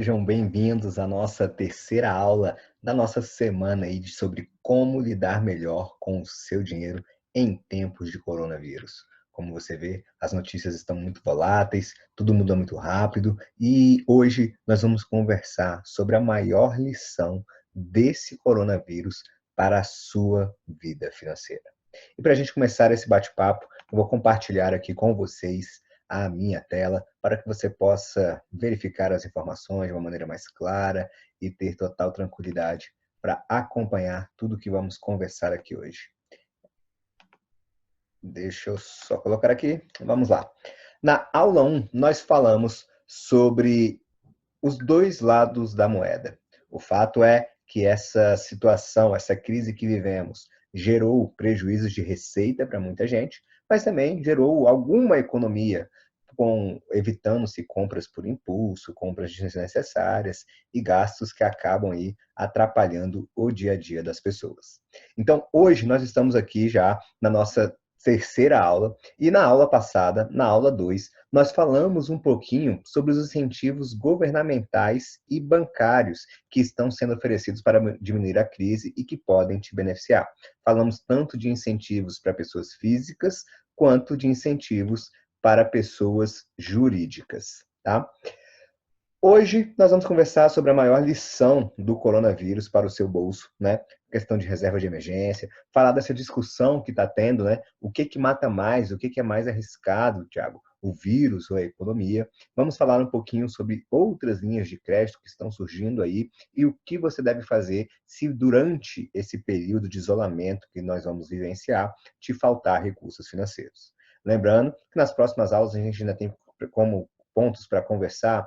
Sejam bem-vindos à nossa terceira aula da nossa semana aí sobre como lidar melhor com o seu dinheiro em tempos de coronavírus. Como você vê, as notícias estão muito voláteis, tudo muda muito rápido e hoje nós vamos conversar sobre a maior lição desse coronavírus para a sua vida financeira. E para a gente começar esse bate-papo, eu vou compartilhar aqui com vocês a minha tela para que você possa verificar as informações de uma maneira mais clara e ter total tranquilidade para acompanhar tudo que vamos conversar aqui hoje. Deixa eu só colocar aqui. Vamos lá. Na aula 1, nós falamos sobre os dois lados da moeda. O fato é que essa situação, essa crise que vivemos, gerou prejuízos de receita para muita gente, mas também gerou alguma economia, evitando-se compras por impulso, compras desnecessárias e gastos que acabam aí atrapalhando o dia a dia das pessoas. Então, hoje nós estamos aqui já na nossa terceira aula e na aula passada, na aula 2, nós falamos um pouquinho sobre os incentivos governamentais e bancários que estão sendo oferecidos para diminuir a crise e que podem te beneficiar. Falamos tanto de incentivos para pessoas físicas quanto de incentivos para pessoas jurídicas, tá? Hoje nós vamos conversar sobre a maior lição do coronavírus para o seu bolso, né? Questão de reserva de emergência, falar dessa discussão que está tendo, né? O que mata mais, o que é mais arriscado, Thiago? O vírus ou a economia. Vamos falar um pouquinho sobre outras linhas de crédito que estão surgindo aí e o que você deve fazer se durante esse período de isolamento que nós vamos vivenciar te faltar recursos financeiros. Lembrando que nas próximas aulas a gente ainda tem como pontos para conversar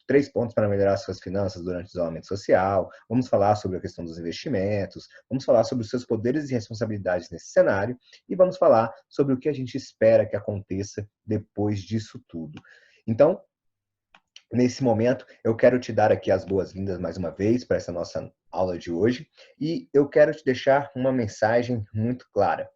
3 pontos para melhorar suas finanças durante o isolamento social, vamos falar sobre a questão dos investimentos, vamos falar sobre os seus poderes e responsabilidades nesse cenário e vamos falar sobre o que a gente espera que aconteça depois disso tudo. Então, nesse momento, eu quero te dar aqui as boas-vindas mais uma vez para essa nossa aula de hoje e eu quero te deixar uma mensagem muito clara.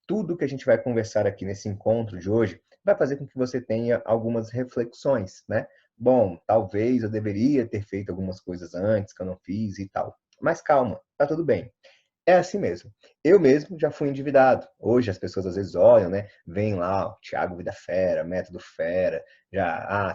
Tudo que a gente vai conversar aqui nesse encontro de hoje vai fazer com que você tenha algumas reflexões, né? Bom, talvez eu deveria ter feito algumas coisas antes que eu não fiz e tal. Mas calma, tá tudo bem. É assim mesmo. Eu mesmo já fui endividado. Hoje as pessoas às vezes olham, né? Vem lá, o Thiago Vida Fera, Método Fera,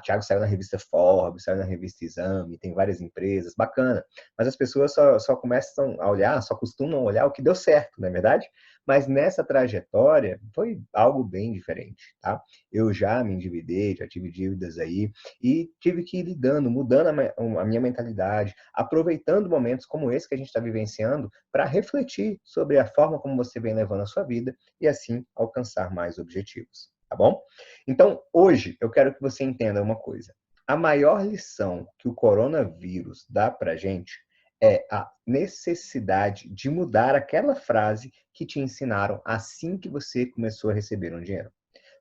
Thiago saiu na revista Forbes, saiu na revista Exame, tem várias empresas, bacana. Mas as pessoas só começam a olhar, só costumam olhar o que deu certo, não é verdade? Mas nessa trajetória foi algo bem diferente, tá? Eu já me endividei, já tive dívidas aí e tive que ir lidando, mudando a minha mentalidade, aproveitando momentos como esse que a gente está vivenciando para refletir sobre a forma como você vem levando a sua vida e assim alcançar mais objetivos, tá bom? Então, hoje eu quero que você entenda uma coisa. A maior lição que o coronavírus dá para a gente é a necessidade de mudar aquela frase que te ensinaram assim que você começou a receber um dinheiro.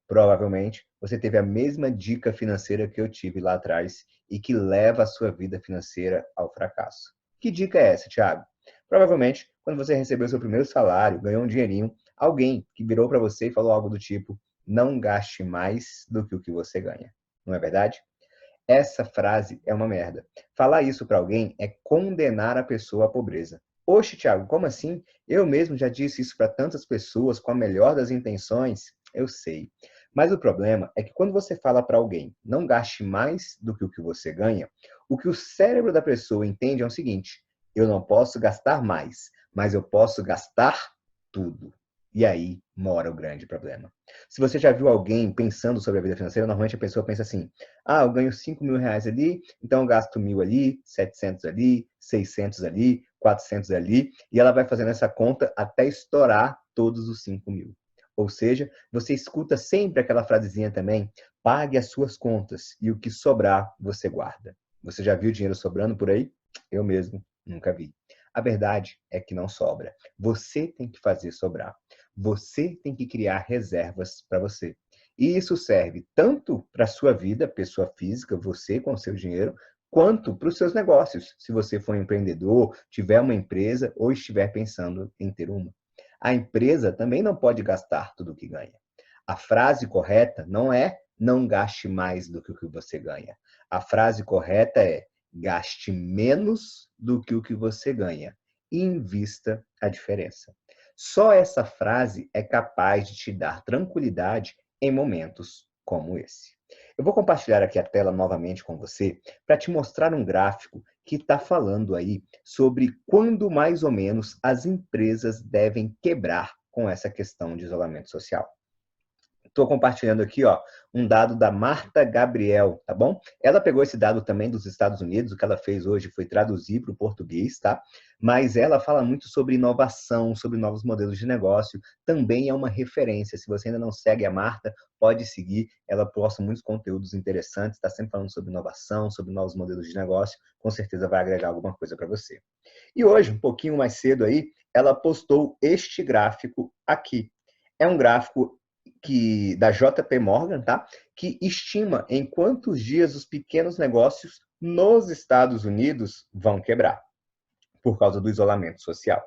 Provavelmente você teve a mesma dica financeira que eu tive lá atrás e que leva a sua vida financeira ao fracasso. Que dica é essa, Thiago? Provavelmente, quando você recebeu seu primeiro salário, ganhou um dinheirinho, alguém que virou para você e falou algo do tipo: não gaste mais do que o que você ganha. Não é verdade? Essa frase é uma merda. Falar isso para alguém é condenar a pessoa à pobreza. Oxe, Thiago, como assim? Eu mesmo já disse isso para tantas pessoas com a melhor das intenções. Eu sei. Mas o problema é que quando você fala para alguém, não gaste mais do que o que você ganha, o que o cérebro da pessoa entende é o seguinte: eu não posso gastar mais, mas eu posso gastar tudo. E aí mora o grande problema. Se você já viu alguém pensando sobre a vida financeira, normalmente a pessoa pensa assim: eu ganho 5 mil reais ali, então eu gasto 1.000 ali, 700 ali, 600 ali, 400 ali, e ela vai fazendo essa conta até estourar todos os 5 mil. Ou seja, você escuta sempre aquela frasezinha também: pague as suas contas e o que sobrar você guarda. Você já viu dinheiro sobrando por aí? Eu mesmo nunca vi. A verdade é que não sobra. Você tem que fazer sobrar. Você tem que criar reservas para você. E isso serve tanto para a sua vida, pessoa física, você com o seu dinheiro, quanto para os seus negócios, se você for um empreendedor, tiver uma empresa ou estiver pensando em ter uma. A empresa também não pode gastar tudo o que ganha. A frase correta não é não gaste mais do que o que você ganha. A frase correta é gaste menos do que o que você ganha e invista a diferença. Só essa frase é capaz de te dar tranquilidade em momentos como esse. Eu vou compartilhar aqui a tela novamente com você para te mostrar um gráfico que está falando aí sobre quando mais ou menos as empresas devem quebrar com essa questão de isolamento social. Estou compartilhando aqui, ó, um dado da Marta Gabriel, tá bom? Ela pegou esse dado também dos Estados Unidos, o que ela fez hoje foi traduzir para o português, tá? Mas ela fala muito sobre inovação, sobre novos modelos de negócio, também é uma referência. Se você ainda não segue a Marta, pode seguir, ela posta muitos conteúdos interessantes, está sempre falando sobre inovação, sobre novos modelos de negócio, com certeza vai agregar alguma coisa para você. E hoje, um pouquinho mais cedo aí, ela postou este gráfico aqui. É um gráfico da JP Morgan, tá? Que estima em quantos dias os pequenos negócios nos Estados Unidos vão quebrar por causa do isolamento social.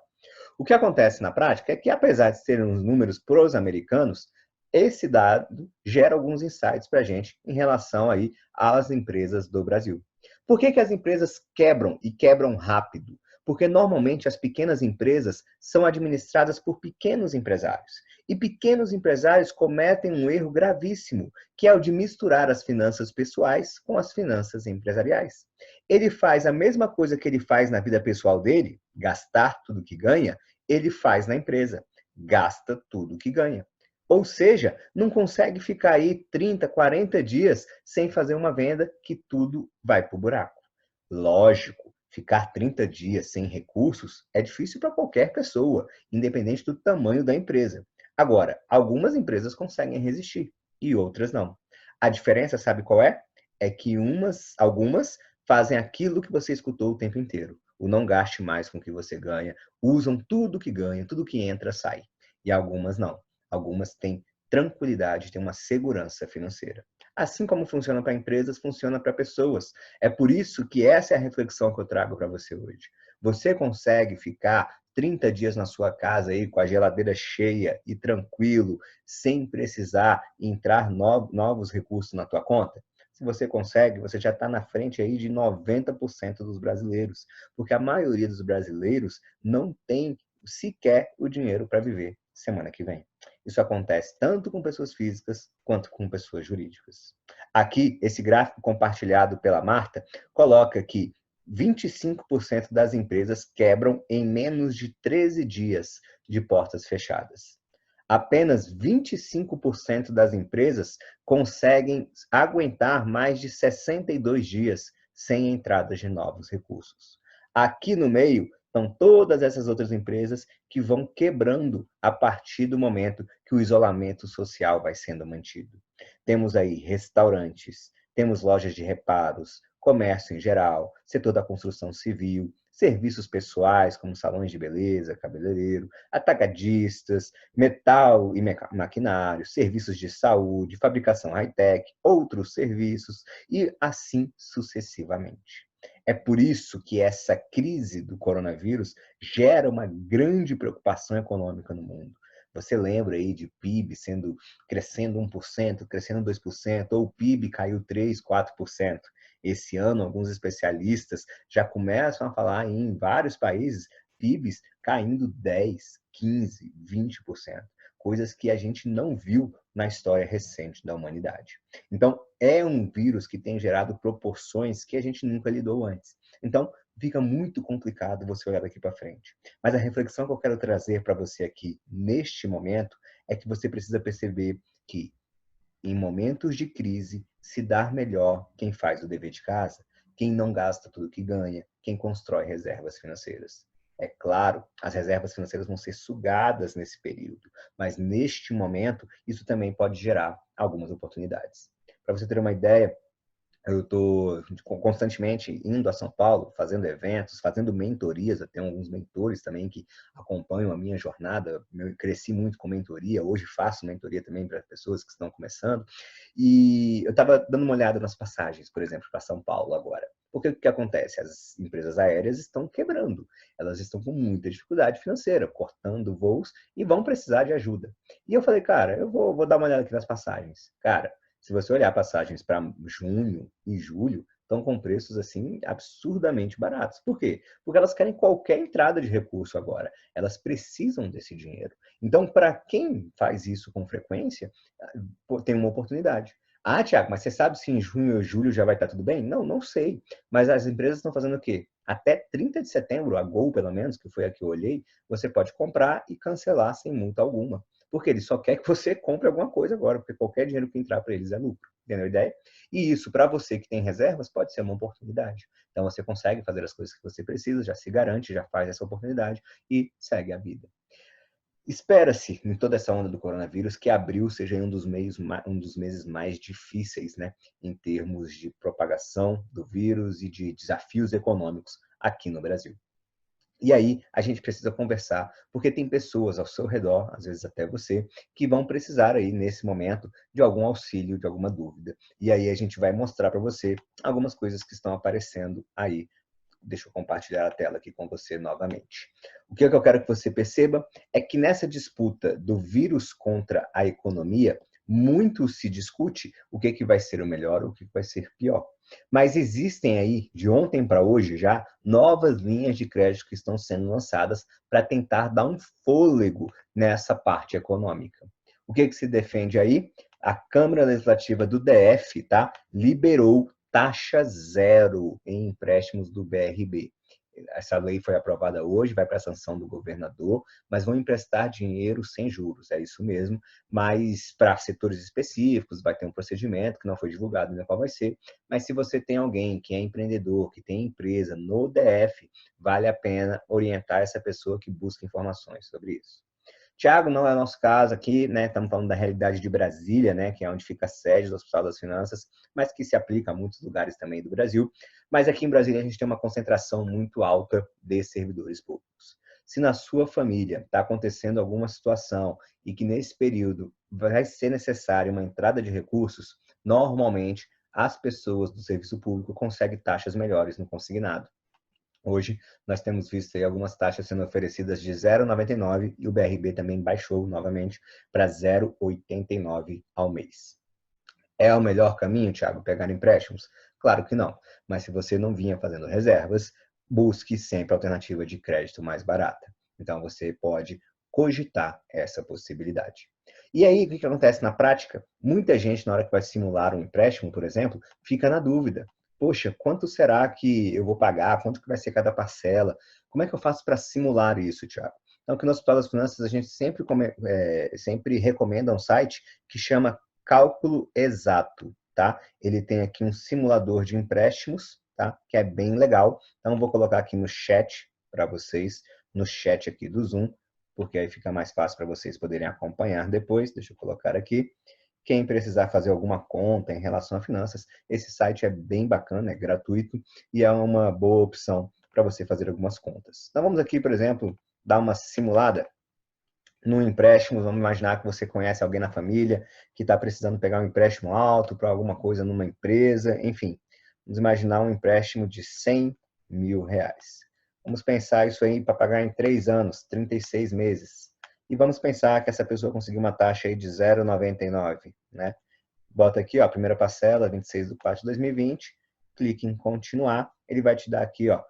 O que acontece na prática é que, apesar de serem os números para os americanos, esse dado gera alguns insights para a gente em relação aí às empresas do Brasil. Por que as empresas quebram e quebram rápido? Porque normalmente as pequenas empresas são administradas por pequenos empresários. E pequenos empresários cometem um erro gravíssimo, que é o de misturar as finanças pessoais com as finanças empresariais. Ele faz a mesma coisa que ele faz na vida pessoal dele, gastar tudo que ganha, ele faz na empresa, gasta tudo que ganha. Ou seja, não consegue ficar aí 30, 40 dias sem fazer uma venda que tudo vai para o buraco. Lógico, ficar 30 dias sem recursos é difícil para qualquer pessoa, independente do tamanho da empresa. Agora, algumas empresas conseguem resistir e outras não. A diferença, sabe qual é? É que algumas fazem aquilo que você escutou o tempo inteiro. O não gaste mais com o que você ganha, usam tudo que ganha, tudo que entra, sai. E algumas não. Algumas têm tranquilidade, têm uma segurança financeira. Assim como funciona para empresas, funciona para pessoas. É por isso que essa é a reflexão que eu trago para você hoje. Você consegue ficar 30 dias na sua casa aí com a geladeira cheia e tranquilo, sem precisar entrar novos recursos na tua conta? Se você consegue, você já está na frente aí de 90% dos brasileiros, porque a maioria dos brasileiros não tem sequer o dinheiro para viver semana que vem. Isso acontece tanto com pessoas físicas quanto com pessoas jurídicas. Aqui, esse gráfico compartilhado pela Marta coloca que 25% das empresas quebram em menos de 13 dias de portas fechadas. Apenas 25% das empresas conseguem aguentar mais de 62 dias sem entrada de novos recursos. Aqui no meio estão todas essas outras empresas que vão quebrando a partir do momento que o isolamento social vai sendo mantido. Temos aí restaurantes, temos lojas de reparos, comércio em geral, setor da construção civil, serviços pessoais, como salões de beleza, cabeleireiro, atacadistas, metal e maquinário, serviços de saúde, fabricação high-tech, outros serviços e assim sucessivamente. É por isso que essa crise do coronavírus gera uma grande preocupação econômica no mundo. Você lembra aí de PIB crescendo 1%, crescendo 2%, ou o PIB caiu 3%, 4%. Esse ano, alguns especialistas já começam a falar em vários países PIBs caindo 10, 15, 20%, coisas que a gente não viu na história recente da humanidade. Então, é um vírus que tem gerado proporções que a gente nunca lidou antes. Então, fica muito complicado você olhar daqui para frente. Mas a reflexão que eu quero trazer para você aqui, neste momento, é que você precisa perceber que em momentos de crise, se dar melhor quem faz o dever de casa, quem não gasta tudo que ganha, quem constrói reservas financeiras. É claro, as reservas financeiras vão ser sugadas nesse período, mas neste momento, isso também pode gerar algumas oportunidades. Para você ter uma ideia, eu estou constantemente indo a São Paulo, fazendo eventos, fazendo mentorias. Eu tenho alguns mentores também que acompanham a minha jornada. Eu cresci muito com mentoria, hoje faço mentoria também para pessoas que estão começando. E eu estava dando uma olhada nas passagens, por exemplo, para São Paulo agora. Porque o que acontece? As empresas aéreas estão quebrando, elas estão com muita dificuldade financeira, cortando voos e vão precisar de ajuda. E eu falei, cara, eu vou dar uma olhada aqui nas passagens. Cara, se você olhar passagens para junho e julho, estão com preços assim absurdamente baratos. Por quê? Porque elas querem qualquer entrada de recurso agora. Elas precisam desse dinheiro. Então, para quem faz isso com frequência, tem uma oportunidade. Ah, Tiago, mas você sabe se em junho ou julho já vai estar tudo bem? Não, não sei. Mas as empresas estão fazendo o quê? Até 30 de setembro, a Gol, pelo menos, que foi a que eu olhei, você pode comprar e cancelar sem multa alguma. Porque ele só quer que você compre alguma coisa agora, porque qualquer dinheiro que entrar para eles é lucro. Entendeu a ideia? E isso, para você que tem reservas, pode ser uma oportunidade. Então, você consegue fazer as coisas que você precisa, já se garante, já faz essa oportunidade e segue a vida. Espera-se, em toda essa onda do coronavírus, que abril seja um dos meses mais difíceis, né, em termos de propagação do vírus e de desafios econômicos aqui no Brasil. E aí a gente precisa conversar, porque tem pessoas ao seu redor, às vezes até você, que vão precisar aí nesse momento de algum auxílio, de alguma dúvida. E aí a gente vai mostrar para você algumas coisas que estão aparecendo aí. Deixa eu compartilhar a tela aqui com você novamente. O que eu quero que você perceba é que nessa disputa do vírus contra a economia, muito se discute o que vai ser o melhor, o que vai ser pior. Mas existem aí, de ontem para hoje já, novas linhas de crédito que estão sendo lançadas para tentar dar um fôlego nessa parte econômica. O que se defende aí? A Câmara Legislativa do DF, tá, liberou taxa zero em empréstimos do BRB. Essa lei foi aprovada hoje, vai para a sanção do governador, mas vão emprestar dinheiro sem juros, é isso mesmo, mas para setores específicos, vai ter um procedimento que não foi divulgado ainda qual vai ser, mas se você tem alguém que é empreendedor, que tem empresa no DF, vale a pena orientar essa pessoa que busca informações sobre isso. Tiago, não é nosso caso aqui, né? Estamos falando da realidade de Brasília, né? Que é onde fica a sede do Hospital das Finanças, mas que se aplica a muitos lugares também do Brasil. Mas aqui em Brasília a gente tem uma concentração muito alta de servidores públicos. Se na sua família está acontecendo alguma situação e que nesse período vai ser necessária uma entrada de recursos, normalmente as pessoas do serviço público conseguem taxas melhores no consignado. Hoje, nós temos visto aí algumas taxas sendo oferecidas de 0,99 e o BRB também baixou novamente para 0,89 ao mês. É o melhor caminho, Thiago, pegar empréstimos? Claro que não, mas se você não vinha fazendo reservas, busque sempre a alternativa de crédito mais barata. Então, você pode cogitar essa possibilidade. E aí, o que acontece na prática? Muita gente, na hora que vai simular um empréstimo, por exemplo, fica na dúvida. Poxa, quanto será que eu vou pagar? Quanto que vai ser cada parcela? Como é que eu faço para simular isso, Thiago? Então, aqui no Hospital das Finanças, a gente sempre recomenda um site que chama Cálculo Exato, tá? Ele tem aqui um simulador de empréstimos, tá? Que é bem legal. Então, vou colocar aqui no chat para vocês, no chat aqui do Zoom, porque aí fica mais fácil para vocês poderem acompanhar depois. Deixa eu colocar aqui. Quem precisar fazer alguma conta em relação a finanças, esse site é bem bacana, é gratuito e é uma boa opção para você fazer algumas contas. Então vamos aqui, por exemplo, dar uma simulada no empréstimo. Vamos imaginar que você conhece alguém na família que está precisando pegar um empréstimo alto para alguma coisa numa empresa, enfim. Vamos imaginar um empréstimo de 100 mil reais. Vamos pensar isso aí para pagar em 3 anos, 36 meses. E vamos pensar que essa pessoa conseguiu uma taxa aí de 0,99, né? Bota aqui, ó, a primeira parcela, 26 de 4 de 2020, clique em continuar, ele vai te dar aqui, ó,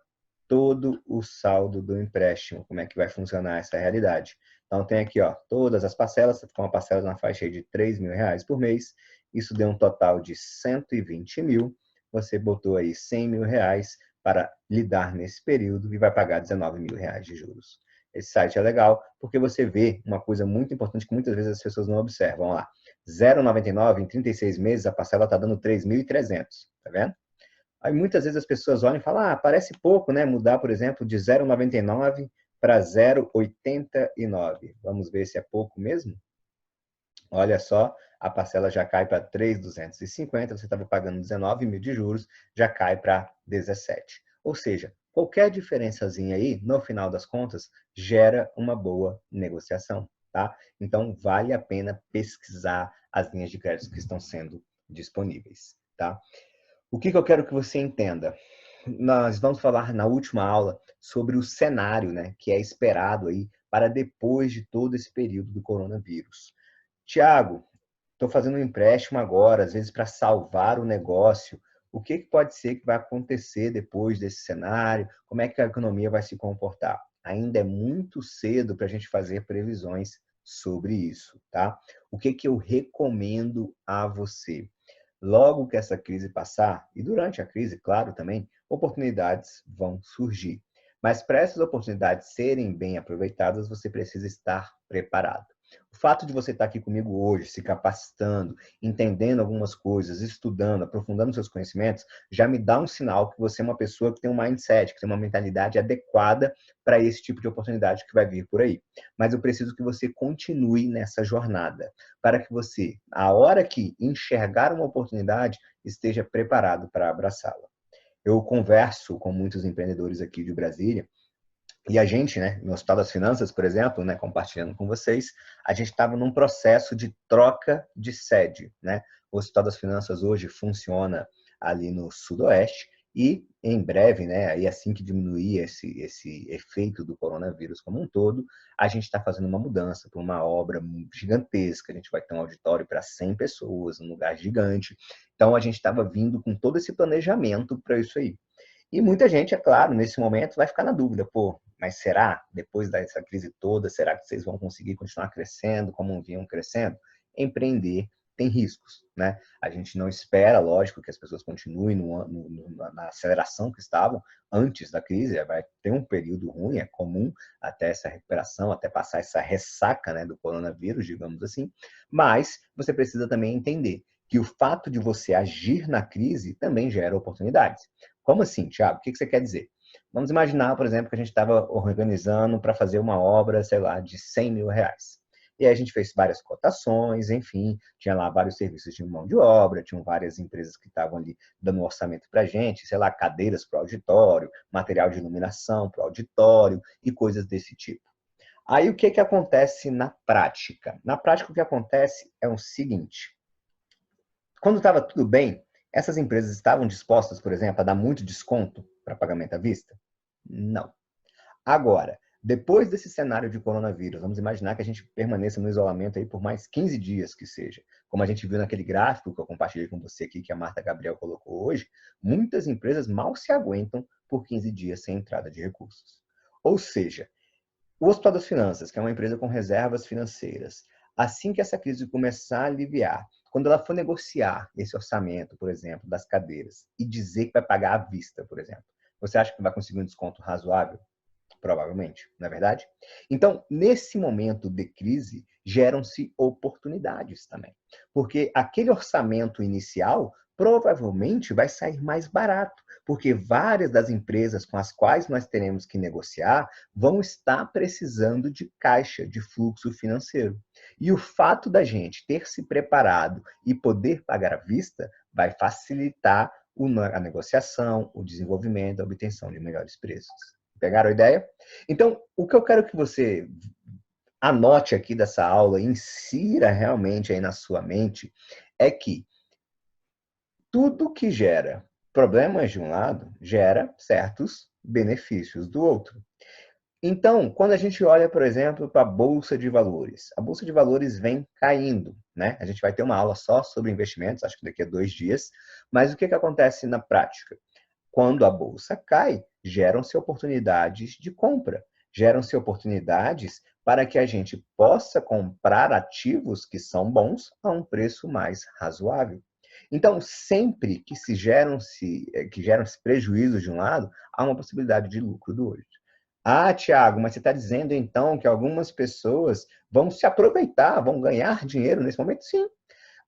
todo o saldo do empréstimo, como é que vai funcionar essa realidade. Então tem aqui, ó, todas as parcelas, com uma parcela na faixa de 3 mil reais por mês, isso deu um total de 120 mil, você botou aí 100 mil reais para lidar nesse período e vai pagar 19 mil reais de juros. Esse site é legal porque você vê uma coisa muito importante que muitas vezes as pessoas não observam. Vamos lá, 0,99 em 36 meses, a parcela está dando 3.300, tá vendo? Aí muitas vezes as pessoas olham e falam, ah, parece pouco, né? Mudar, por exemplo, de 0,99 para 0,89. Vamos ver se é pouco mesmo? Olha só, a parcela já cai para 3.250, você estava pagando 19 mil de juros, já cai para 17. Ou seja, qualquer diferençazinha aí, no final das contas, gera uma boa negociação, tá? Então, vale a pena pesquisar as linhas de crédito que estão sendo disponíveis, tá? O que eu quero que você entenda? Nós vamos falar na última aula sobre o cenário, né, que é esperado aí para depois de todo esse período do coronavírus. Tiago, estou fazendo um empréstimo agora, às vezes para salvar o negócio. O que pode ser que vai acontecer depois desse cenário? Como é que a economia vai se comportar? Ainda é muito cedo para a gente fazer previsões sobre isso, tá? O que eu recomendo a você? Logo que essa crise passar, e durante a crise, claro, também, oportunidades vão surgir. Mas para essas oportunidades serem bem aproveitadas, você precisa estar preparado. O fato de você estar aqui comigo hoje, se capacitando, entendendo algumas coisas, estudando, aprofundando seus conhecimentos, já me dá um sinal que você é uma pessoa que tem um mindset, que tem uma mentalidade adequada para esse tipo de oportunidade que vai vir por aí. Mas eu preciso que você continue nessa jornada, para que você, a hora que enxergar uma oportunidade, esteja preparado para abraçá-la. Eu converso com muitos empreendedores aqui de Brasília e a gente, né, no Hospital das Finanças, por exemplo, né, compartilhando com vocês, a gente estava num processo de troca de sede, né? O Hospital das Finanças hoje funciona ali no Sudoeste e em breve, né, aí assim que diminuir esse efeito do coronavírus como um todo, a gente está fazendo uma mudança para uma obra gigantesca. A gente vai ter um auditório para 100 pessoas, um lugar gigante. Então a gente estava vindo com todo esse planejamento para isso aí. E muita gente, é claro, nesse momento vai ficar na dúvida, pô, mas será, depois dessa crise toda, será que vocês vão conseguir continuar crescendo como vinham crescendo? Empreender tem riscos, né? A gente não espera, lógico, que as pessoas continuem na aceleração que estavam antes da crise, vai ter um período ruim, é comum, até essa recuperação, até passar essa ressaca, né, do coronavírus, digamos assim, mas você precisa também entender que o fato de você agir na crise também gera oportunidades. Como assim, Thiago? O que você quer dizer? Vamos imaginar, por exemplo, que a gente estava organizando para fazer uma obra, sei lá, de 100 mil reais. E aí a gente fez várias cotações, enfim, tinha lá vários serviços de mão de obra, tinham várias empresas que estavam ali dando orçamento para a gente, sei lá, cadeiras para o auditório, material de iluminação para o auditório e coisas desse tipo. Aí o que acontece na prática? Na prática o que acontece é o seguinte, quando estava tudo bem, essas empresas estavam dispostas, por exemplo, a dar muito desconto para pagamento à vista? Não. Agora, depois desse cenário de coronavírus, vamos imaginar que a gente permaneça no isolamento aí por mais 15 dias que seja. Como a gente viu naquele gráfico que eu compartilhei com você aqui, que a Marta Gabriel colocou hoje, muitas empresas mal se aguentam por 15 dias sem entrada de recursos. Ou seja, o Hospital das Finanças, que é uma empresa com reservas financeiras, assim que essa crise começar a aliviar, quando ela for negociar esse orçamento, por exemplo, das cadeiras, e dizer que vai pagar à vista, por exemplo, você acha que vai conseguir um desconto razoável? Provavelmente, não é verdade? Então, nesse momento de crise, geram-se oportunidades também. Porque aquele orçamento inicial provavelmente vai sair mais barato, porque várias das empresas com as quais nós teremos que negociar vão estar precisando de caixa, de fluxo financeiro. E o fato da gente ter se preparado e poder pagar à vista vai facilitar a negociação, o desenvolvimento, a obtenção de melhores preços. Pegaram a ideia? Então, o que eu quero que você anote aqui dessa aula, insira realmente aí na sua mente, é que tudo que gera problemas de um lado, gera certos benefícios do outro. Então, quando a gente olha, por exemplo, para a Bolsa de Valores, a Bolsa de Valores vem caindo, né? A gente vai ter uma aula só sobre investimentos, acho que daqui a 2 dias, mas o que acontece na prática? Quando a bolsa cai, geram-se oportunidades de compra, geram-se oportunidades para que a gente possa comprar ativos que são bons a um preço mais razoável. Então, sempre que geram-se prejuízos de um lado, há uma possibilidade de lucro do outro. Ah, Tiago, mas você está dizendo então que algumas pessoas vão se aproveitar, vão ganhar dinheiro nesse momento? Sim,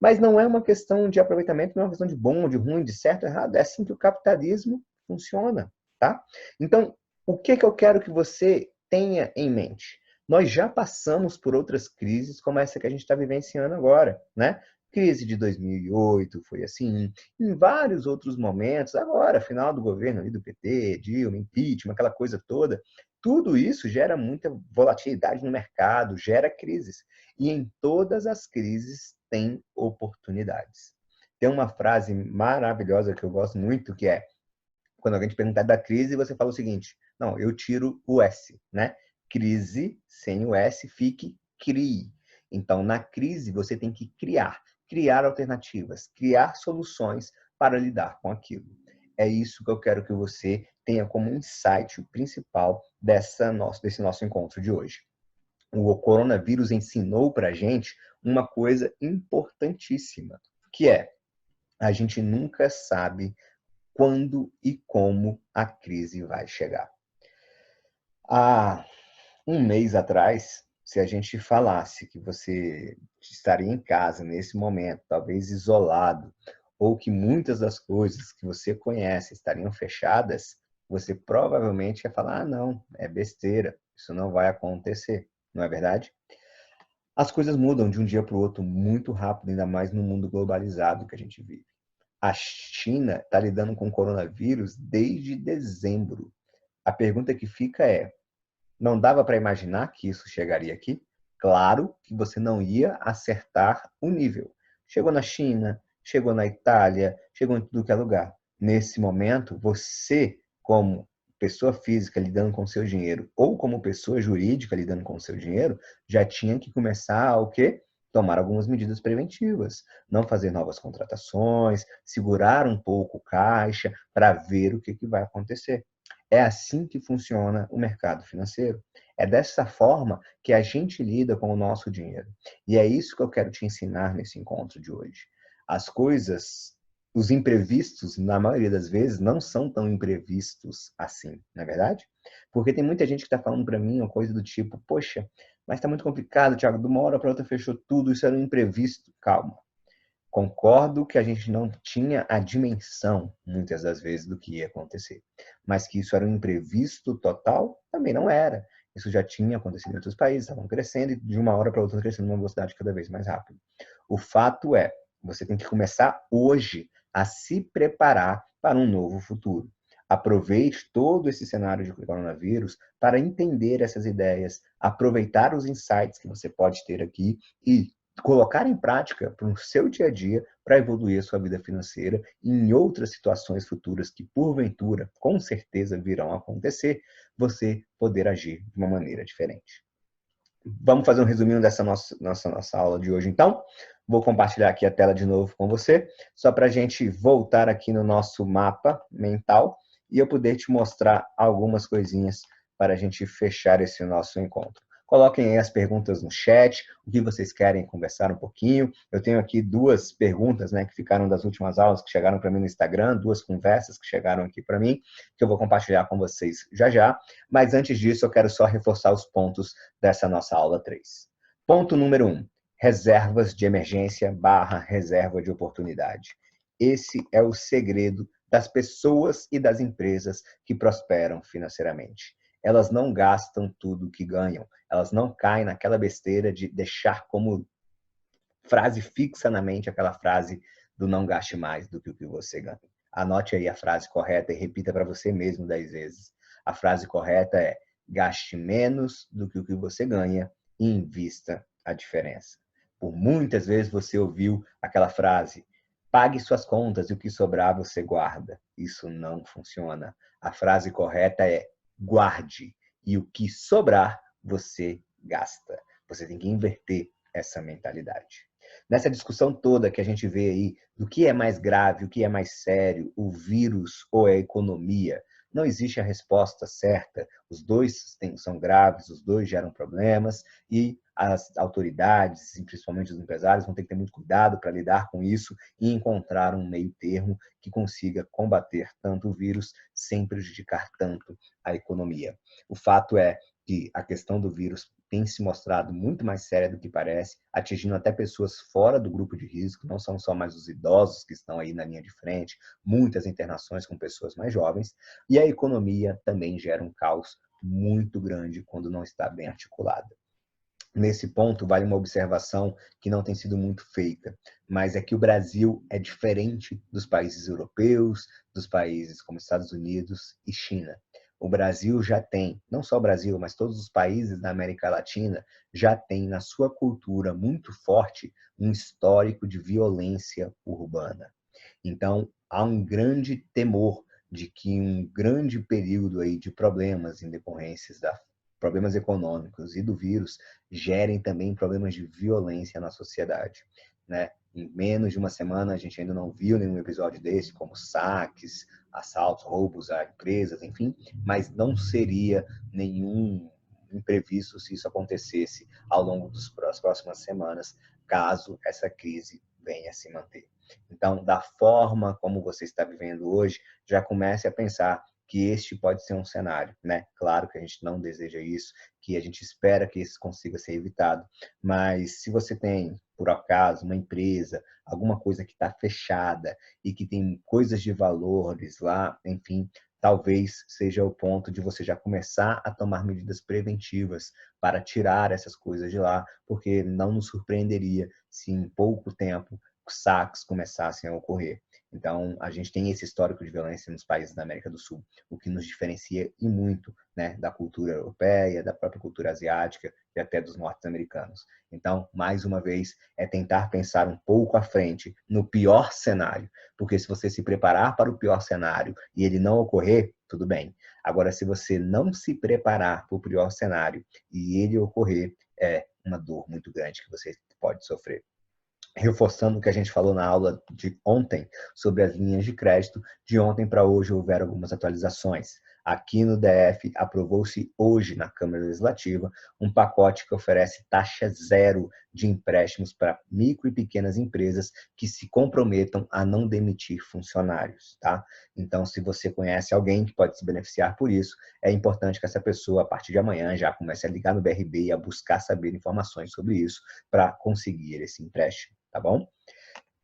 mas não é uma questão de aproveitamento, não é uma questão de bom, de ruim, de certo ou errado. É assim que o capitalismo funciona, tá? Então, o que eu quero que você tenha em mente? Nós já passamos por outras crises, como essa que a gente está vivenciando agora, né? Crise de 2008 foi assim, em vários outros momentos, agora, final do governo ali do PT, Dilma, impeachment, aquela coisa toda, tudo isso gera muita volatilidade no mercado, gera crises. E em todas as crises tem oportunidades. Tem uma frase maravilhosa que eu gosto muito, que é, quando alguém te perguntar da crise, você fala o seguinte, não, eu tiro o S, né? Crise, sem o S, fique crie. Então, na crise, você tem que criar alternativas, criar soluções para lidar com aquilo. É isso que eu quero que você tenha como insight principal desse nosso encontro de hoje. O coronavírus ensinou para a gente uma coisa importantíssima, que é a gente nunca sabe quando e como a crise vai chegar. Há um mês atrás, se a gente falasse que você estaria em casa nesse momento, talvez isolado, ou que muitas das coisas que você conhece estariam fechadas, você provavelmente ia falar: ah, não, é besteira, isso não vai acontecer, não é verdade? As coisas mudam de um dia para o outro muito rápido, ainda mais no mundo globalizado que a gente vive. A China está lidando com o coronavírus desde dezembro. A pergunta que fica é: não dava para imaginar que isso chegaria aqui? Claro que você não ia acertar o nível. Chegou na China, chegou na Itália, chegou em tudo que é lugar. Nesse momento, você, como pessoa física lidando com o seu dinheiro, ou como pessoa jurídica lidando com o seu dinheiro, já tinha que começar a o quê? Tomar algumas medidas preventivas. Não fazer novas contratações, segurar um pouco o caixa para ver o que vai acontecer. É assim que funciona o mercado financeiro. É dessa forma que a gente lida com o nosso dinheiro. E é isso que eu quero te ensinar nesse encontro de hoje. As coisas, os imprevistos, na maioria das vezes, não são tão imprevistos assim, não é verdade? Porque tem muita gente que está falando para mim uma coisa do tipo: poxa, mas está muito complicado, Thiago, de uma hora para outra fechou tudo, isso era um imprevisto. Calma. Concordo que a gente não tinha a dimensão, muitas das vezes, do que ia acontecer. Mas que isso era um imprevisto total, também não era. Isso já tinha acontecido em outros países, estavam crescendo e de uma hora para outra crescendo numa velocidade cada vez mais rápida. O fato é, você tem que começar hoje a se preparar para um novo futuro. Aproveite todo esse cenário de coronavírus para entender essas ideias, aproveitar os insights que você pode ter aqui e colocar em prática para o seu dia a dia para evoluir a sua vida financeira e em outras situações futuras que, porventura, com certeza virão a acontecer, você poder agir de uma maneira diferente. Vamos fazer um resuminho dessa nossa aula de hoje, então? Vou compartilhar aqui a tela de novo com você, só para a gente voltar aqui no nosso mapa mental e eu poder te mostrar algumas coisinhas para a gente fechar esse nosso encontro. Coloquem aí as perguntas no chat, o que vocês querem conversar um pouquinho. Eu tenho aqui duas perguntas, né, que ficaram das últimas aulas, que chegaram para mim no Instagram, duas conversas que chegaram aqui para mim, que eu vou compartilhar com vocês já já. Mas antes disso, eu quero só reforçar os pontos dessa nossa aula 3. Ponto número 1, reservas de emergência / reserva de oportunidade. Esse é o segredo das pessoas e das empresas que prosperam financeiramente. Elas não gastam tudo que ganham, elas não caem naquela besteira de deixar como frase fixa na mente aquela frase do não gaste mais do que o que você ganha. Anote aí a frase correta e repita para você mesmo 10 vezes. A frase correta é: gaste menos do que o que você ganha e invista a diferença. Por muitas vezes você ouviu aquela frase: pague suas contas e o que sobrar você guarda. Isso não funciona. A frase correta é: guarde e o que sobrar você gasta. Você tem que inverter essa mentalidade. Nessa discussão toda que a gente vê aí do que é mais grave, o que é mais sério, o vírus ou a economia, não existe a resposta certa. Os dois são graves, os dois geram problemas e as autoridades, e principalmente os empresários, vão ter que ter muito cuidado para lidar com isso e encontrar um meio termo que consiga combater tanto o vírus sem prejudicar tanto a economia. O fato é que a questão do vírus tem se mostrado muito mais séria do que parece, atingindo até pessoas fora do grupo de risco, não são só mais os idosos que estão aí na linha de frente, muitas internações com pessoas mais jovens, e a economia também gera um caos muito grande quando não está bem articulada. Nesse ponto, vale uma observação que não tem sido muito feita, mas é que o Brasil é diferente dos países europeus, dos países como Estados Unidos e China. O Brasil já tem, não só o Brasil, mas todos os países da América Latina já têm na sua cultura muito forte um histórico de violência urbana. Então, há um grande temor de que um grande período aí de problemas em decorrências da problemas econômicos e do vírus gerem também problemas de violência na sociedade, né? Em menos de uma semana, a gente ainda não viu nenhum episódio desse, como saques, assaltos, roubos a empresas, enfim, mas não seria nenhum imprevisto se isso acontecesse ao longo das próximas semanas, caso essa crise venha a se manter. Então, da forma como você está vivendo hoje, já comece a pensar que este pode ser um cenário, né? Claro que a gente não deseja isso, que a gente espera que isso consiga ser evitado, mas se você tem, por acaso, uma empresa, alguma coisa que está fechada e que tem coisas de valores lá, enfim, talvez seja o ponto de você já começar a tomar medidas preventivas para tirar essas coisas de lá, porque não nos surpreenderia se em pouco tempo saques começassem a ocorrer. Então, a gente tem esse histórico de violência nos países da América do Sul, o que nos diferencia e muito, né, da cultura europeia, da própria cultura asiática e até dos norte-americanos. Então, mais uma vez, é tentar pensar um pouco à frente no pior cenário, porque se você se preparar para o pior cenário e ele não ocorrer, tudo bem. Agora, se você não se preparar para o pior cenário e ele ocorrer, é uma dor muito grande que você pode sofrer. Reforçando o que a gente falou na aula de ontem sobre as linhas de crédito, de ontem para hoje houveram algumas atualizações. Aqui no DF, aprovou-se hoje na Câmara Legislativa um pacote que oferece taxa zero de empréstimos para micro e pequenas empresas que se comprometam a não demitir funcionários, tá? Então, se você conhece alguém que pode se beneficiar por isso, é importante que essa pessoa, a partir de amanhã, já comece a ligar no BRB e a buscar saber informações sobre isso para conseguir esse empréstimo. Tá bom?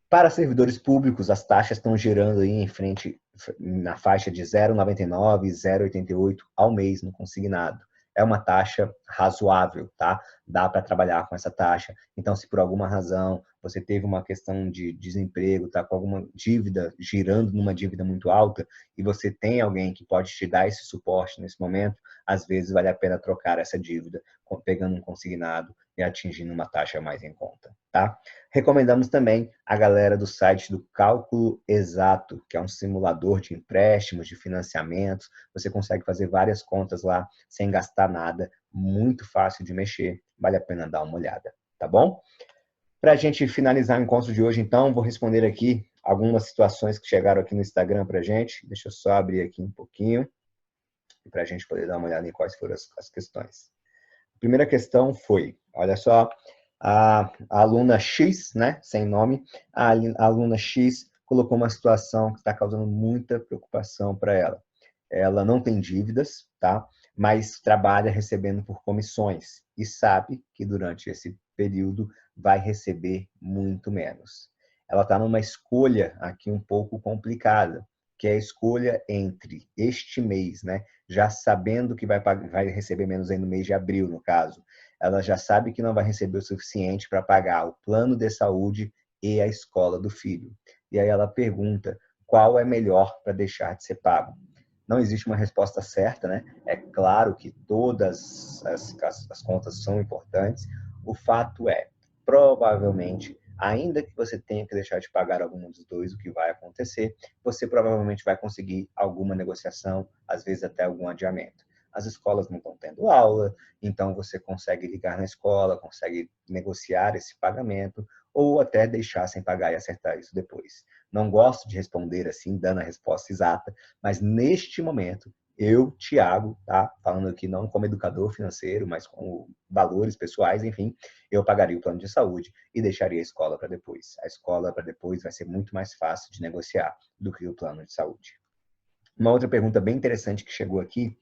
Para servidores públicos, as taxas estão girando aí em frente na faixa de 0,99 e 0,88 ao mês no consignado. É uma taxa razoável, tá? Dá para trabalhar com essa taxa. Então, se por alguma razão você teve uma questão de desemprego, tá com alguma dívida, girando numa dívida muito alta, e você tem alguém que pode te dar esse suporte nesse momento, às vezes vale a pena trocar essa dívida, pegando um consignado e atingindo uma taxa mais em conta, tá? Recomendamos também a galera do site do Cálculo Exato, que é um simulador de empréstimos, de financiamentos. Você consegue fazer várias contas lá sem gastar nada, muito fácil de mexer, vale a pena dar uma olhada, tá bom? Para a gente finalizar o encontro de hoje, então, vou responder aqui algumas situações que chegaram aqui no Instagram para a gente. Deixa eu só abrir aqui um pouquinho, para a gente poder dar uma olhada em quais foram as questões. A primeira questão foi, olha só, a aluna X, né, sem nome, a aluna X colocou uma situação que está causando muita preocupação para ela. Ela não tem dívidas, tá? Mas trabalha recebendo por comissões e sabe que durante esse período vai receber muito menos. Ela está numa escolha aqui um pouco complicada, que é a escolha entre este mês, né, já sabendo que vai receber menos aí no mês de abril, no caso, ela já sabe que não vai receber o suficiente para pagar o plano de saúde e a escola do filho. E aí ela pergunta qual é melhor para deixar de ser pago. Não existe uma resposta certa, né? É claro que todas as contas são importantes. O fato é, provavelmente, ainda que você tenha que deixar de pagar algum dos dois, o que vai acontecer, você provavelmente vai conseguir alguma negociação, às vezes até algum adiamento. As escolas não estão tendo aula, então você consegue ligar na escola, consegue negociar esse pagamento, ou até deixar sem pagar e acertar isso depois. Não gosto de responder assim, dando a resposta exata, mas neste momento, eu, Thiago, tá? Falando aqui não como educador financeiro, mas como valores pessoais, enfim, eu pagaria o plano de saúde e deixaria a escola para depois. A escola para depois vai ser muito mais fácil de negociar do que o plano de saúde. Uma outra pergunta bem interessante que chegou aqui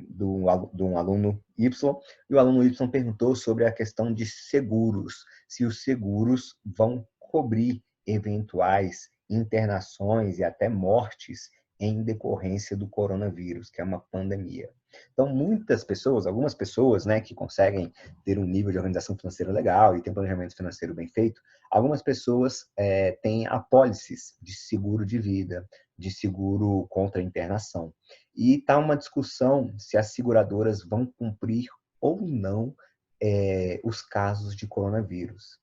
de um aluno Y, e o aluno Y perguntou sobre a questão de seguros, se os seguros vão cobrir eventuais internações e até mortes em decorrência do coronavírus, que é uma pandemia. Então, muitas pessoas, algumas pessoas, né, que conseguem ter um nível de organização financeira legal e ter um planejamento financeiro bem feito, algumas pessoas têm apólices de seguro de vida, de seguro contra internação. E está uma discussão se as seguradoras vão cumprir ou não os casos de coronavírus.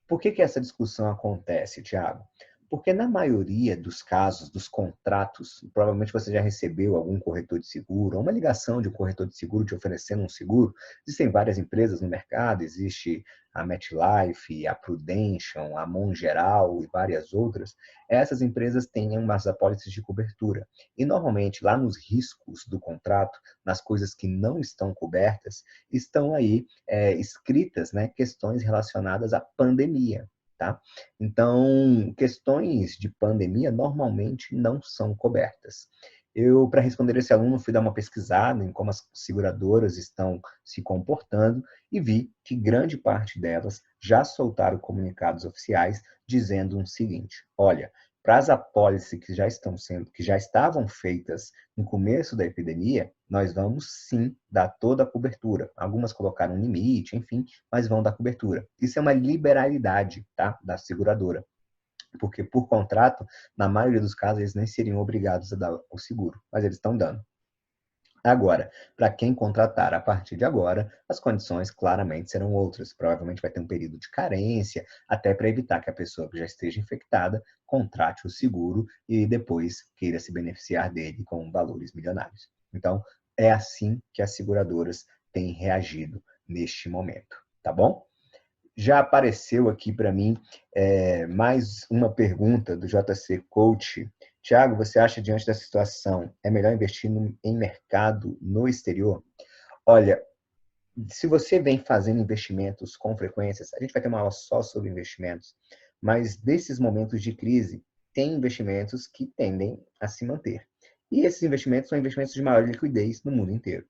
Por que essa discussão acontece, Tiago? Porque na maioria dos casos, dos contratos, provavelmente você já recebeu algum corretor de seguro, ou uma ligação de um corretor de seguro te oferecendo um seguro. Existem várias empresas no mercado, existe a MetLife, a Prudential, a Mongeral e várias outras. Essas empresas têm umas apólices de cobertura. E normalmente lá nos riscos do contrato, nas coisas que não estão cobertas, estão aí escritas, né, questões relacionadas à pandemia. Tá? Então, questões de pandemia normalmente não são cobertas. Eu, para responder esse aluno, fui dar uma pesquisada em como as seguradoras estão se comportando e vi que grande parte delas já soltaram comunicados oficiais dizendo o seguinte: olha, para as apólices que já estavam feitas no começo da epidemia, nós vamos sim dar toda a cobertura. Algumas colocaram um limite, enfim, mas vão dar cobertura. Isso é uma liberalidade, tá, da seguradora, porque por contrato, na maioria dos casos, eles nem seriam obrigados a dar o seguro, mas eles estão dando. Agora, para quem contratar a partir de agora, as condições claramente serão outras. Provavelmente vai ter um período de carência, até para evitar que a pessoa que já esteja infectada contrate o seguro e depois queira se beneficiar dele com valores milionários. Então, é assim que as seguradoras têm reagido neste momento, tá bom? Já apareceu aqui para mim mais uma pergunta do JC Coach. Tiago, você acha, diante dessa situação, é melhor investir em mercado no exterior? Olha, se você vem fazendo investimentos com frequências, a gente vai ter uma aula só sobre investimentos, mas desses momentos de crise, tem investimentos que tendem a se manter. E esses investimentos são investimentos de maior liquidez no mundo inteiro.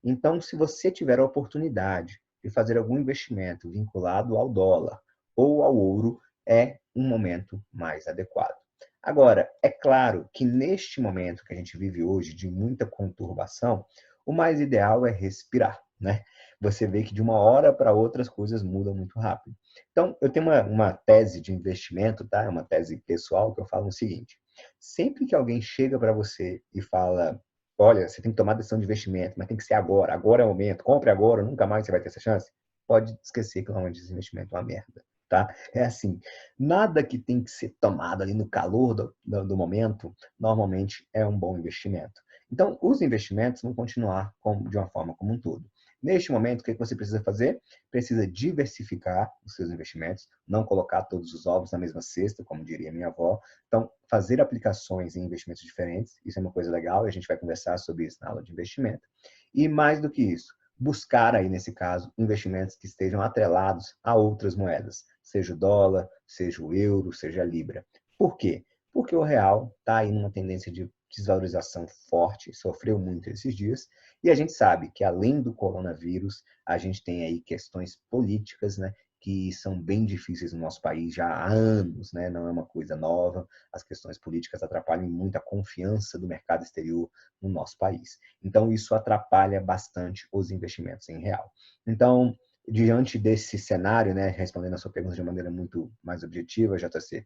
Então, se você tiver a oportunidade de fazer algum investimento vinculado ao dólar ou ao ouro, é um momento mais adequado. Agora, é claro que neste momento que a gente vive hoje, de muita conturbação, o mais ideal é respirar, né? Você vê que de uma hora para outra as coisas mudam muito rápido. Então, eu tenho uma tese de investimento, tá? É uma tese pessoal que eu falo o seguinte: sempre que alguém chega para você e fala, olha, você tem que tomar decisão de investimento, mas tem que ser agora, agora é o momento, compre agora, nunca mais você vai ter essa chance, pode esquecer que normalmente esse investimento é uma merda. Tá? É assim, nada que tem que ser tomado ali no calor do momento, normalmente é um bom investimento. Então, os investimentos vão continuar de uma forma como um todo. Neste momento, o que você precisa fazer? Precisa diversificar os seus investimentos, não colocar todos os ovos na mesma cesta, como diria minha avó. Então, fazer aplicações em investimentos diferentes, isso é uma coisa legal, e a gente vai conversar sobre isso na aula de investimento. E mais do que isso, buscar aí, nesse caso, investimentos que estejam atrelados a outras moedas, seja o dólar, seja o euro, seja a libra. Por quê? Porque o real está aí numa tendência de desvalorização forte, sofreu muito esses dias, e a gente sabe que além do coronavírus, a gente tem aí questões políticas, né, que são bem difíceis no nosso país já há anos, né, não é uma coisa nova, as questões políticas atrapalham muito a confiança do mercado exterior no nosso país. Então, isso atrapalha bastante os investimentos em real. Então, diante desse cenário, né, respondendo a sua pergunta de maneira muito mais objetiva, JC,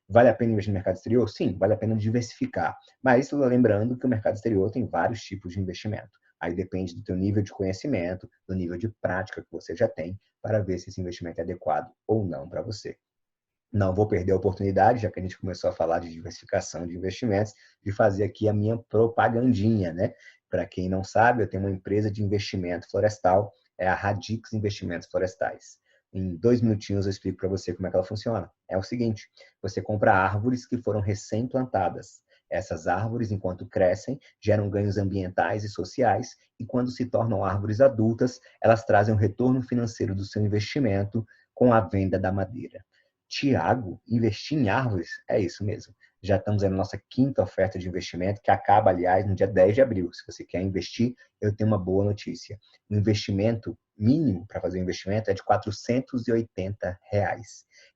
vale a pena investir no mercado exterior? Sim, vale a pena diversificar. Mas lembrando que o mercado exterior tem vários tipos de investimento. Aí depende do teu nível de conhecimento, do nível de prática que você já tem, para ver se esse investimento é adequado ou não para você. Não vou perder a oportunidade, já que a gente começou a falar de diversificação de investimentos, de fazer aqui a minha propagandinha, né? Para quem não sabe, eu tenho uma empresa de investimento florestal, é a Radix Investimentos Florestais. Em 2 minutinhos eu explico para você como é que ela funciona. É o seguinte: você compra árvores que foram recém-plantadas. Essas árvores, enquanto crescem, geram ganhos ambientais e sociais, e quando se tornam árvores adultas, elas trazem um retorno financeiro do seu investimento com a venda da madeira. Tiago, investir em árvores? É isso mesmo. Já estamos na nossa quinta oferta de investimento, que acaba, aliás, no dia 10 de abril. Se você quer investir, eu tenho uma boa notícia. O investimento mínimo para fazer o investimento é de R$ 480.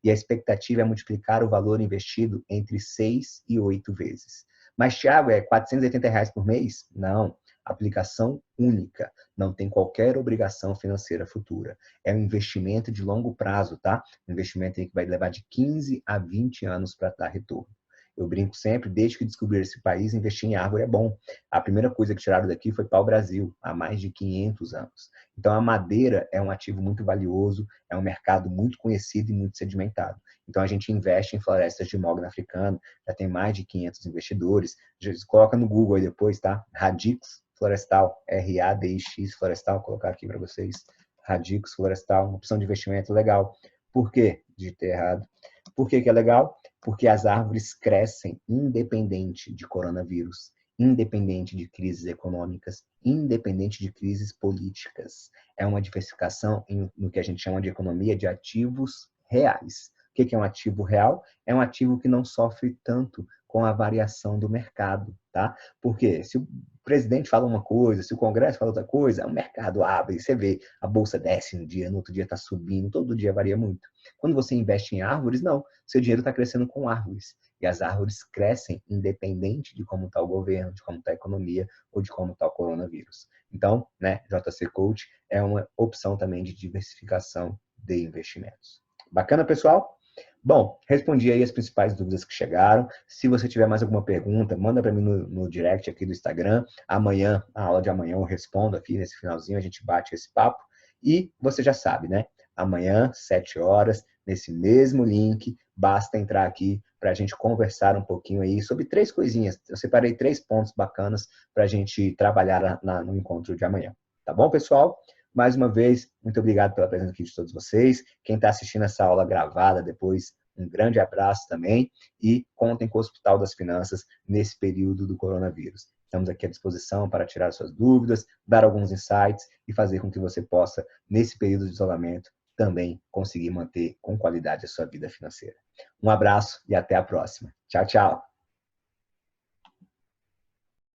E a expectativa é multiplicar o valor investido entre 6 e 8 vezes. Mas, Tiago, é R$ 480 por mês? Não. Aplicação única. Não tem qualquer obrigação financeira futura. É um investimento de longo prazo, tá? Um investimento aí que vai levar de 15 a 20 anos para dar retorno. Eu brinco sempre, desde que descobri esse país, investir em árvore é bom. A primeira coisa que tiraram daqui foi pau-brasil, há mais de 500 anos. Então, a madeira é um ativo muito valioso, é um mercado muito conhecido e muito sedimentado. Então, a gente investe em florestas de mogno africano, já tem mais de 500 investidores. Coloca no Google aí depois, tá? Radix Florestal, RADX Florestal, vou colocar aqui para vocês. Radix Florestal, uma opção de investimento legal. Por quê? Digitei errado. Por que que é legal? Porque as árvores crescem independente de coronavírus, independente de crises econômicas, independente de crises políticas. É uma diversificação no que a gente chama de economia de ativos reais. O que é um ativo real? É um ativo que não sofre tanto com a variação do mercado, tá? Porque se o presidente fala uma coisa, se o Congresso fala outra coisa, o mercado abre, você vê, a bolsa desce um dia, no outro dia está subindo, todo dia varia muito. Quando você investe em árvores, não. Seu dinheiro está crescendo com árvores. E as árvores crescem independente de como está o governo, de como está a economia ou de como está o coronavírus. Então, né, JC Coach é uma opção também de diversificação de investimentos. Bacana, pessoal? Bom, respondi aí as principais dúvidas que chegaram. Se você tiver mais alguma pergunta, manda para mim no direct aqui do Instagram. Amanhã, a aula de amanhã, eu respondo aqui nesse finalzinho, a gente bate esse papo. E você já sabe, né? Amanhã, 7 horas, nesse mesmo link, basta entrar aqui para a gente conversar um pouquinho aí sobre 3 coisinhas. Eu separei 3 pontos bacanas para a gente trabalhar no encontro de amanhã. Tá bom, pessoal? Mais uma vez, muito obrigado pela presença aqui de todos vocês. Quem está assistindo essa aula gravada depois, um grande abraço também e contem com o Hospital das Finanças nesse período do coronavírus. Estamos aqui à disposição para tirar suas dúvidas, dar alguns insights e fazer com que você possa, nesse período de isolamento, também conseguir manter com qualidade a sua vida financeira. Um abraço e até a próxima. Tchau, tchau!